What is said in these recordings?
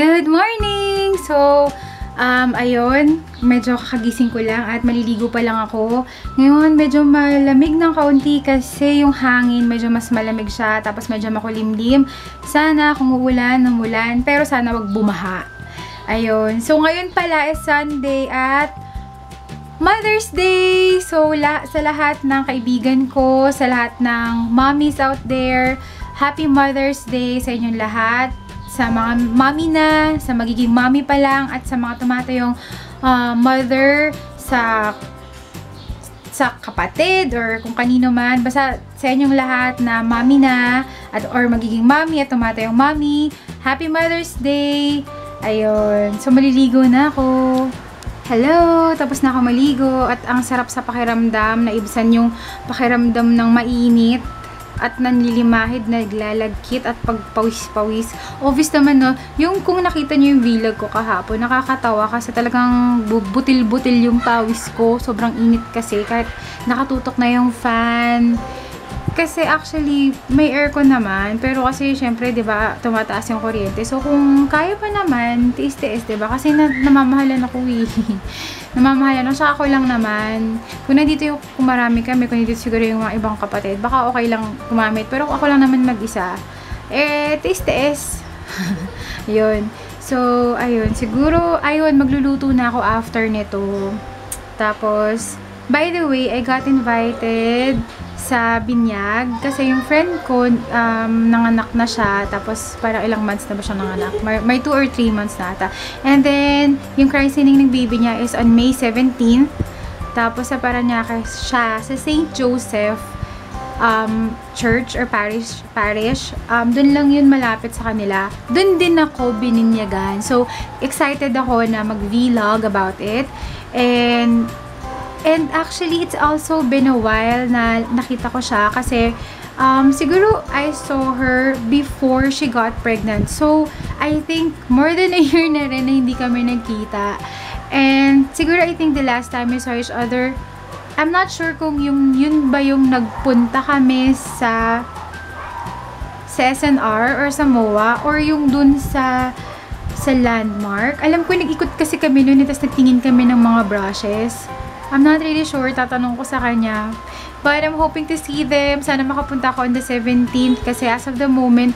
Good morning! So, ayun, medyo kakagising ko lang at maliligo pa lang ako. Ngayon, medyo malamig ng kaunti kasi yung hangin, medyo mas malamig siya, tapos medyo makulimlim. Sana kung uulan, umulan, pero sana wag bumaha. Ayun, so ngayon pala is Sunday at Mother's Day! So, sa lahat ng kaibigan ko, sa lahat ng mommies out there, Happy Mother's Day sa inyong lahat. Sa mga mommy na, sa magiging mommy pa lang, at sa mga tumatayong mother, sa kapatid, or kung kanino man. Basta sa inyong lahat na mommy na, or magiging mommy at tumatayong mommy. Happy Mother's Day! Ayun. So, maliligo na ako. Hello! Tapos na ako maligo. At ang sarap sa pakiramdam, naibsan yung pakiramdam ng mainit. At nanlilimahid, naglalagkit at pagpawis-pawis. Obvious naman, no? Yung kung nakita nyo yung vlog ko kahapon, nakakatawa kasi talagang butil-butil yung pawis ko. Sobrang init kasi kahit nakatutok na yung fan. Kasi actually, may aircon naman. Pero kasi, syempre, diba, tumataas yung kuryente. So, kung kaya pa naman, tiis-tiis, diba? Kasi namamahalan ako eh. Namamahalan ako. Saka ako lang naman. Kung nandito yung, kung marami kami, kung nandito siguro yung mga ibang kapatid, baka okay lang gumamit. Pero kung ako lang naman mag-isa, tiis-tiis. Yun. So, ayun. Siguro, ayun, magluluto na ako after nito. Tapos, by the way, I got invited sa binyag kasi yung friend ko nanganak na siya, tapos parang ilang months na ba siya nanganak, may 2 or 3 months na ata, and then yung christening ng baby niya is on May 17th, tapos sa Paranaque siya sa St. Joseph church or parish, dun lang yun malapit sa kanila, dun din ako bininyagan. So excited ako na mag-vlog about it, and actually, it's also been a while na nakita ko siya kasi siguro I saw her before she got pregnant. So, I think more than a year na rin na hindi kami nagkita. And siguro I think the last time we saw each other, I'm not sure kung yun ba yung nagpunta kami sa SNR or sa MOA or yung dun sa Landmark. Alam ko, nag-ikot kasi kami noon, tapos nagtingin kami ng mga brushes. I'm not really sure, tatanong ko sa kanya. But I'm hoping to see them. Sana makapunta ako on the 17th kasi as of the moment,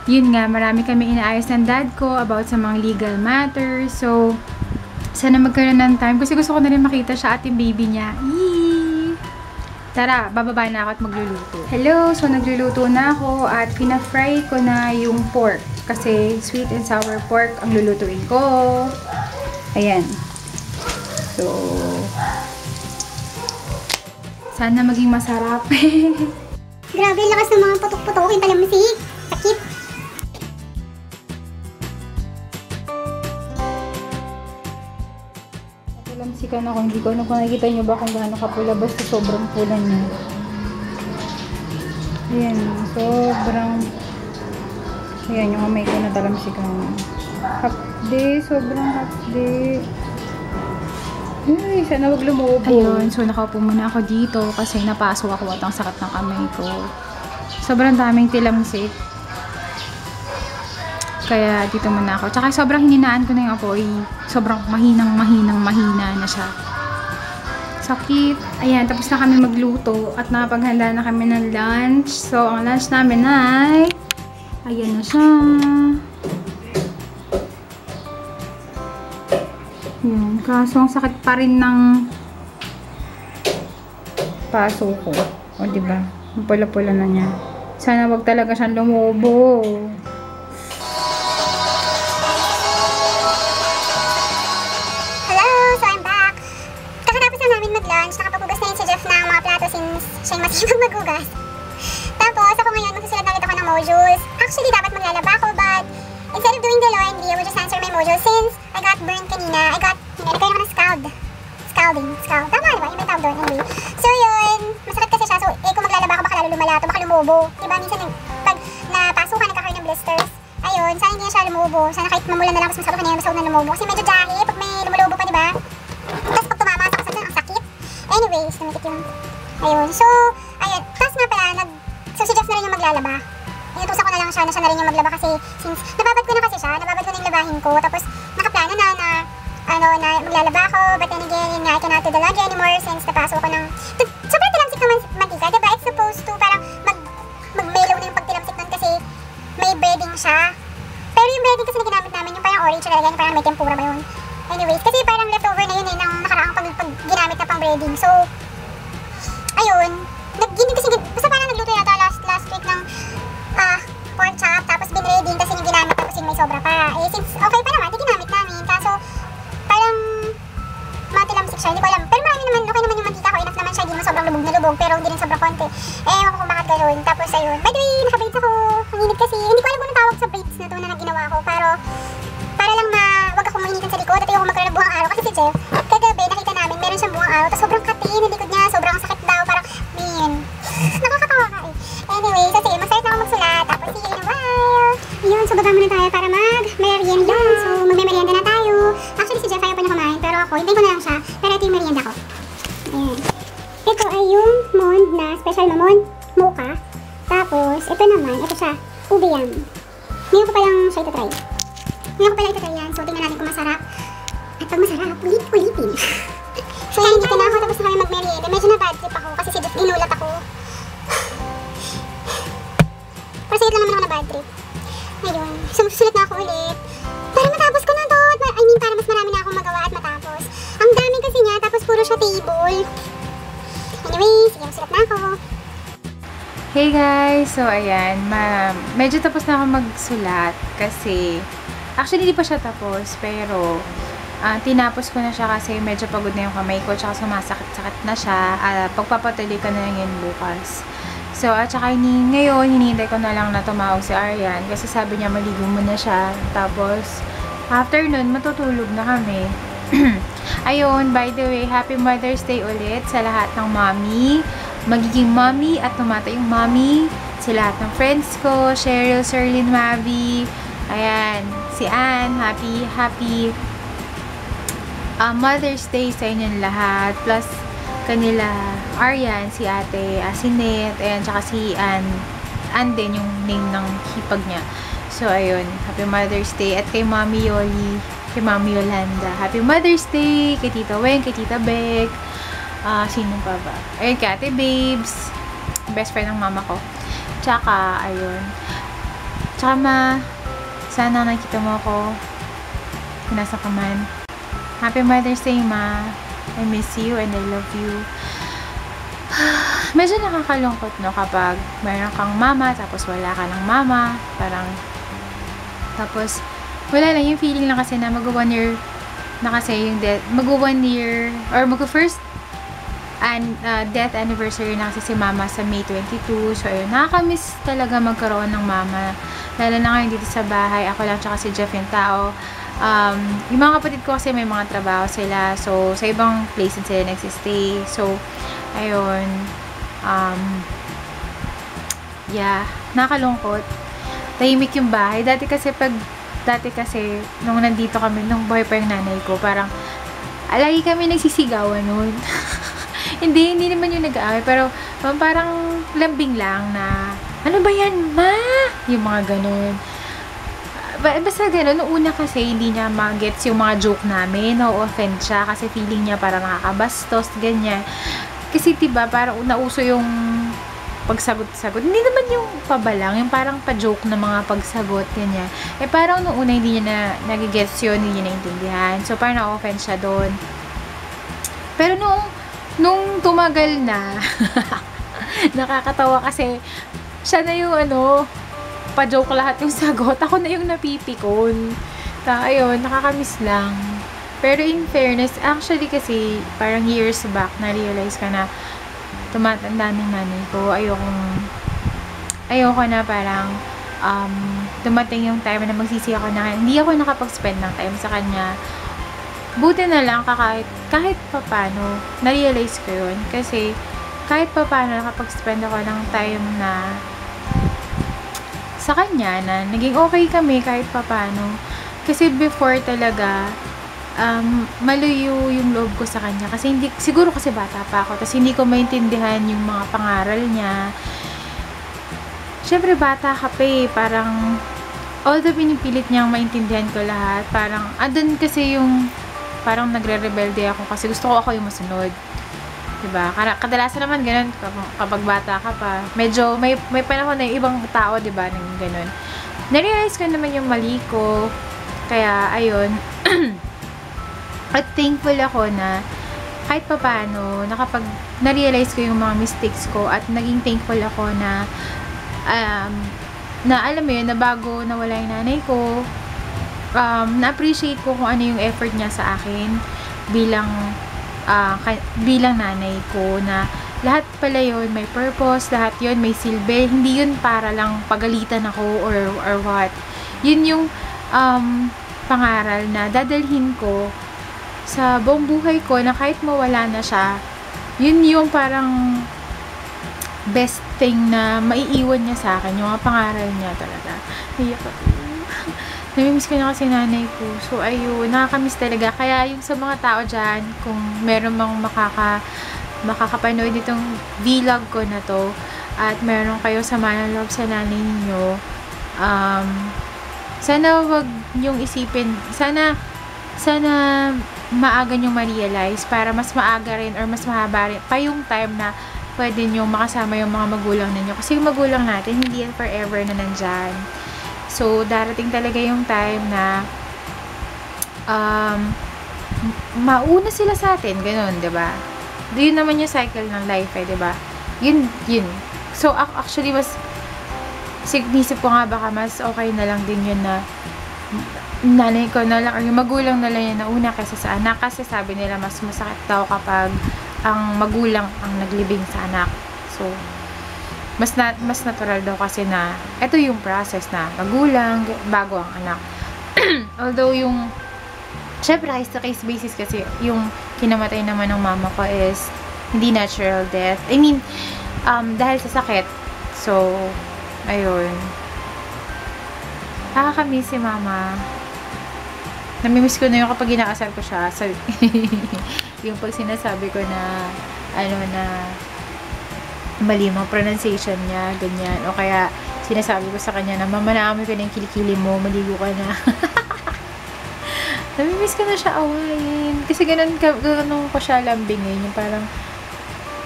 yun nga, marami kami inaayos ng dad ko about sa mga legal matters. So, sana magkaroon ng time kasi gusto ko na rin makita siya at yung baby niya. Eee! Tara, bababa na ako at magluluto. Hello! So, nagluluto na ako at pina-fry ko na yung pork kasi sweet and sour pork ang lulutuin ko. Ayan. So, sana maging masarap. Grabe, lakas ng mga putok-putokin talamsik. Sakit. Talamsikan ako. Hindi ko ano kung nakikita nyo ba kung gaano kapula. Basta sobrang pula niya. Ayan. Sobrang... Ayan, yung kamay ko na talamsikan. Hapde. Sobrang hapde. Ay, sana wag lumubo. Ayun, so nakaupo muna ako dito kasi napaso ako at ang sakit ng kamay ko. Sobrang daming tilamsik. Kaya dito muna ako. Tsaka sobrang hininaan ko na yung apoy. Sobrang mahina na siya. Sakit. Ayan, tapos na kami magluto at nakapaghanda na kami ng lunch. So, ang lunch namin ay ayan na siya. Yan. Kaso, ang sakit pa rin ng paso ko. O, diba? Ang pula-pula na niya. Sana wag talaga siyang lumubo. Hello! So, I'm back. Kakatapos na namin mag-lunch. Nakapagugas na yun si Jeff ng mga plato since siya yung masipag magugas. Tapos, ako ngayon magsusulat na ulit ako ng modules. Actually, dapat maglalaba ako, but instead of doing the laundry, I will just answer my modules since I got burned kanina. Nagkaroon ako ng scalding. Tama diba? Yung may tawag doon. Anyway. So yun, masakit kasi siya. So kung maglalaba ako, baka lalo lumalato, baka lumubo. Diba? Minsan pag napasukan, nagkakaroon ng blisters. Ayun, sana hindi na siya lumubo. Sana kahit mamulan na lang, mas masarap kanina, masawag na lumubo. Kasi medyo jahe pag may lumulubo pa, diba? Tapos pag tumama sa kasal, ang sakit. Anyways, namikit yung... Ayun. So, ayun. Tapos nga pala, so si Jeff na rin yung maglalaba. inutusan ko na lang siya na siya na rin yung maglaba kasi since nababad ko na kasi siya, nababad ko na yung labahin ko. Tapos nakaplano na na maglalaba ako, but then again, yun nga, I cannot do the laundry anymore since napasok ko ng sobrang tilamsik naman mantika, diba? It's supposed to parang mag-mellow na yung pagtilamsik nun kasi may breading siya. Pero yung breading kasi na ginamit namin, yung parang orange talaga, yung parang may tempura ba yun? Anyways, kasi parang leftover na yun eh, ng nakaraang pag ginamit na pang breading. So, ayun, basta parang nagluto yata last week ng pork chop, tapos binreading, kasi yung ginamit tapos yung may sobra pa. Eh, since okay pa naman, di ginamit namin. Kaso, parang matilamsik siya, hindi ko alam. Pero marami naman, okay naman yung mantika ko, enough naman siya, hindi naman sobrang lubog na lubog, pero hindi rin sobrang konti. Eh, ewan ko kung bakit gano'n. Tapos, ayun. By the way, naka-braids ako. Ang init kasi. Hindi ko alam kung tawag sa braids na to na ginawa ko, pero para lang wag akong mainitan sa likod, at ayoko magkaroon ng buhang araw. Kasi si Jeff, kagabi, nakita namin, meron siyang buhang araw, tapos sobrang kati, yung likod niya, sobrang sakit daw, parang, nakakatawa ka eh. Anyway, so sige, mag-start na ako magsulat, tapos see you in a while. Yun, so baba muna tayo para mag-merienda. So, magme-merienda na tayo. Actually, si Jeff ayaw pa niya kumain, pero ako, hintayin ko na lang siya, pero ito yung merienda ko. Ayan. Ito ay yung Mond na special na Mond mocha. Tapos, ito naman, ito siya, ube yam. Ngayon ko palang siya ito-try. Ngayon ko pala ito-try yan, so tingnan natin kung masarap. At pag masarap, ulit-ulitin. So yan, dito na ako, tapos na kami mag-merienda. Medyo na-bad trip ako, kasi si Jeff ginulat ako. Pero sayot lang naman ako na-bad trip. Ayun, sumusulat na ako ulit. Para matapos ko na to. I mean, para mas marami na akong magawa at matapos. Ang dami kasi niya, tapos puro siya table. Anyway, sige, masulat na ako. Hey guys! So ayan, medyo tapos na ako magsulat kasi actually hindi pa siya tapos pero tinapos ko na siya kasi medyo pagod na yung kamay ko tsaka sumasakit-sakit na siya. Pagpapatuloy ko na lang yun bukas. So at saka ngayon, hinihintay ko na lang na tumawag si Aryan kasi sabi niya maligo muna siya. Tapos after nun, matutulog na kami. Ayun, by the way, Happy Mother's Day ulit sa lahat ng mommy. Magiging mommy at tumata yung mommy. Sa lahat ng friends ko, Cheryl, Serlyn, Mavi. Ayan, si Ann, happy Mother's Day sa inyong lahat. Plus, kanila, Aryan, si ate, Asinet, ayan, tsaka si Ann. Ann din yung name ng hipag niya. So, ayun, Happy Mother's Day. At kay Mami Yoli, kay Mami Yolanda. Happy Mother's Day! Kay Tita Wen, kay Tita Beck. Sino pa ba? Ayun, kay Ate Babes. Best friend ng mama ko. Tsaka, ayun. Tsaka sana nakita mo ako kung nasa ka man. Happy Mother's Day, Ma. I miss you and I love you. Medyo nakakalungkot, no? Kapag mayroon kang mama, tapos wala ka ng mama. Parang, tapos, wala lang yung feeling lang kasi na mag-1 year na kasi yung death. Mag-1 year, or mag-first death anniversary na kasi si mama sa May 22. So, ayun, nakakamiss talaga magkaroon ng mama. Lalo na ngayon dito sa bahay. Ako lang tsaka si Jeff yung tao. Yung mga kapatid ko kasi may mga trabaho sila. So, sa ibang places sila nagsistay. So, ayun. Yeah, nakakalungkot. Tahimik yung bahay. Dati kasi nung nandito kami, nung buhay pa yung nanay ko, parang, lagi kami nagsisigawan nun. Hindi naman yung nag-aaway, pero parang lambing lang na, ano ba yan, ma? Yung mga ganun. Basta ganun, noong una kasi hindi niya mag-gets yung mga joke namin, na-offend siya kasi feeling niya parang nakakabastos, ganyan. Kasi diba, parang nauso yung pagsagot-sagot. Hindi naman yung pabalang, yung parang pa-joke na mga pagsagot, ganyan. Eh parang noong una hindi niya nag-gets yun, hindi niya naintindihan. So parang na-offend siya doon. Pero nung tumagal na, nakakatawa kasi siya na yung pa-joke lahat yung sagot. Ako na yung napipikon. Ayun, nakakamiss lang. Pero in fairness, actually kasi parang years back, na-realize ka na tumatanda ng nanay ko. Ayoko na parang dumating yung time na magsisi ako na hindi ako nakapag-spend ng time sa kanya. Buti na lang kahit papano na-realize ko yun kasi kahit papano nakapag-spend ako ng time na sa kanya na naging okay kami kahit papano kasi before talaga maluyo yung loob ko sa kanya kasi siguro kasi bata pa ako tapos hindi ko maintindihan yung mga pangaral niya. syempre bata ka pa eh, parang, although pinipilit niyang maintindihan ko lahat, parang, andun kasi yung, parang nagre-rebelde ako kasi gusto ko ako yung masunod. Diba? Kadalasan naman ganun kapag bata ka pa. Medyo, may panahon na yung ibang tao, diba, nang ganun. Narealize ko naman yung mali ko, kaya, ayun, at thankful ako na, kahit pa paano, na-realize ko yung mga mistakes ko at naging thankful ako na alam mo yun, na bago nawala yung nanay ko, na-appreciate ko kung ano yung effort niya sa akin bilang nanay ko, na lahat pala yun may purpose, lahat yun may silbi, hindi yun para lang pagalitan ako or what. Yun yung pangaral na dadalhin ko sa buong buhay ko, na kahit mawala na siya, yun yung parang best thing na maiiwan niya sa akin, yung mga pangaral niya talaga. Iyak ako. Namimiss ko na kasi nanay ko. So, ayun, nakakamiss talaga. Kaya yung sa mga tao dyan, kung meron mang makakapanood itong vlog ko na to, at meron kayo sama ng loob sa nanay ninyo, sana wag niyong isipin, sana maaga niyong ma-realize para mas maaga rin or mas mahaba rin pa yung time na pwede niyong makasama yung mga magulang ninyo. Kasi yung magulang natin, hindi yan forever na nandyan. So, darating talaga yung time na mauna sila sa atin. Ganun, diba? Yun naman yung cycle ng life, eh, diba? Yun. So, actually, sinisip ko nga baka mas okay na lang din yun na nanay ko na lang or yung magulang na lang yan nauna kaysa sa anak, kasi sabi nila mas masakit daw kapag ang magulang ang naglibing sa anak. So, mas natural daw kasi na ito yung process na magulang bago ang anak. Although yung syempre case to case basis, kasi yung kinamatay naman ng mama ko is hindi natural death. I mean, dahil sa sakit. So, ayun. Nakakamiss si mama. Namimiss ko na yung kapag inaasar ko siya. So, yung pag sinasabi ko na, na mali mga pronunciation niya, ganyan. O kaya, sinasabi ko sa kanya na, mama, naamoy ko na yung kilikili mo, maligo ka na. Namimiss ko na siya awayin. Kasi ganun ko siya lambingin. Yung parang,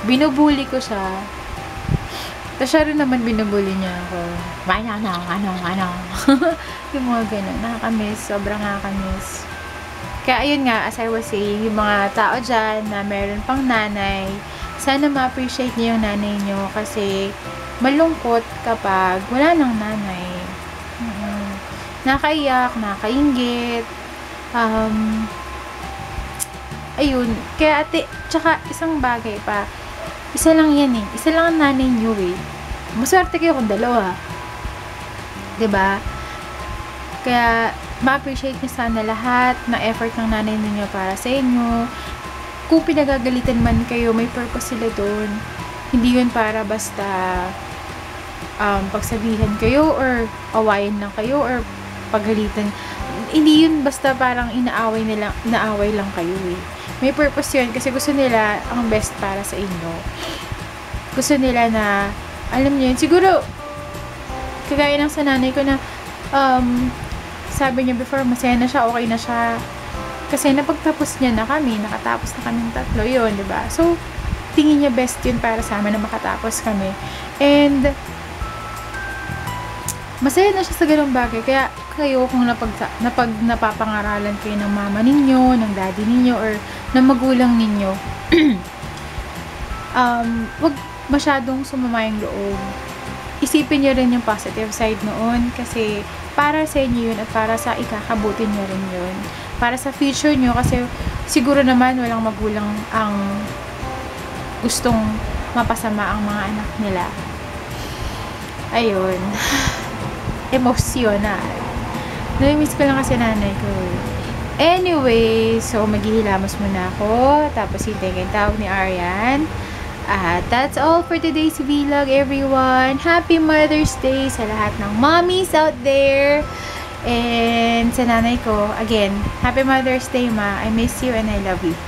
binubuli ko siya. Tapos siya rin naman binubuli niya ako. Ano. Yung mga ganun. Nakakamiss. Sobrang nakakamiss. Kaya ayun nga, as I was saying, yung mga tao dyan na meron pang nanay, sana ma-appreciate niyo yung nanay niyo, kasi malungkot kapag wala nang nanay. Nakaiyak, nakainggit. Ayun. Kaya tsaka isang bagay pa, isa lang yan eh. Isa lang ang nanay niyo eh. Maswerte kayo kung dalawa. 'Di ba? Kaya ma-appreciate niyo sana lahat ng effort ng nanay niyo para sa inyo. Kung pinagagalitan man kayo, may purpose sila doon. Hindi yun para basta pagsabihan kayo or awayin lang kayo or paggalitan. Hindi yun basta parang inaaway lang kayo eh. May purpose yun kasi gusto nila ang best para sa inyo. Gusto nila na, alam niyo yun, siguro, kagaya ng sa nanay ko na, sabi niya before, masaya na siya, okay na siya. Kasi napagtapos niya na kami, nakatapos na kami ng 3 yun, diba? So, tingin niya best yun para sa amin na makatapos kami. And, masaya na siya sa ganung bagay. Kaya, kayo kung napapangaralan kayo ng mama ninyo, ng daddy ninyo, or ng magulang ninyo, wag masyadong sumama yung loob. Isipin nyo rin yung positive side noon, kasi para sa inyo yun at para sa ikakabuti nyo rin yun. Para sa future nyo, kasi siguro naman walang magulang ang gustong mapasama ang mga anak nila. Ayun. Emosyonal. Namimiss ko lang kasi nanay ko. Anyway, so maghihilamos muna ako. Tapos hintayin yung tawag ni Arian. At that's all for today's vlog, everyone. Happy Mother's Day sa lahat ng mommies out there. And sa nanay ko, again, Happy Mother's Day, Ma. I miss you and I love you.